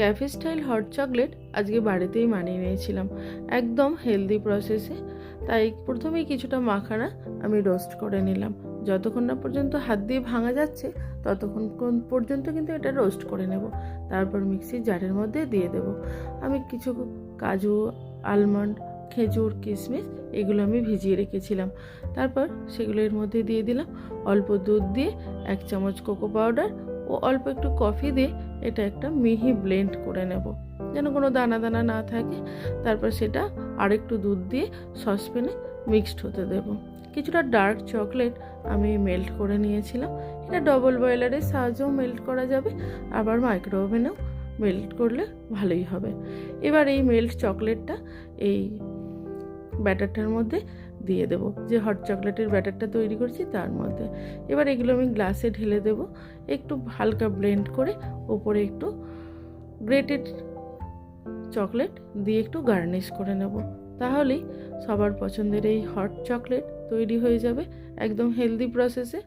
Cafe style hot chocolate আজকে বাড়িতেই বানিয়ে নিয়েছিলাম, একদম হেলদি প্রসেসে। তাই প্রথমেই কিছুটা মাখানা আমি রোস্ট করে নিলাম। যতক্ষণ না পর্যন্ত হাত দিয়ে ভাঙা যাচ্ছে ততক্ষণ পর্যন্ত কিন্তু এটা রোস্ট করে নেব। তারপর মিক্সির জারের মধ্যে দিয়ে দেব। আমি কিছু কাজু, আলমন্ড, খেজুর, কিশমিশ এগুলো আমি ভিজিয়ে রেখেছিলাম। তারপর সেগুলো এর মধ্যে দিয়ে দিলাম। অল্প দুধ দিয়ে 1 চামচ কোকো পাউডার ও অল্প একটু কফি দিয়ে এটা একটা মিহি ব্লেন্ড করে নেব, যেন কোনো দানা দানা না থাকে। তারপর সেটা আরেকটু দুধ দিয়ে সসপ্যানে মিক্সড হতে দেব। কিছুটা ডার্ক চকলেট আমি মেল্ট করে নিয়েছিলাম। এটা ডবল বয়লারের সাহায্যেও মেল্ট করা যাবে, আবার মাইক্রো ওভেনেও মেল্ট করলে ভালোই হবে। এবার এই মেল্ট চকলেটটা এই ব্যাটারটার মধ্যে দিয়ে দেব, যে হট চকলেটের ব্যাটারটা তৈরি করছি তার মধ্যে। এবার এগুলো আমি গ্লাসে ঢেলে দেব, একটু হালকা ব্লেন্ড করে ওপরে একটু গ্রেটেড চকলেট দিয়ে একটু গার্নিশ করে নেব। তাহলেই সবার পছন্দের এই হট চকলেট তৈরি হয়ে যাবে, একদম হেলদি প্রসেসে।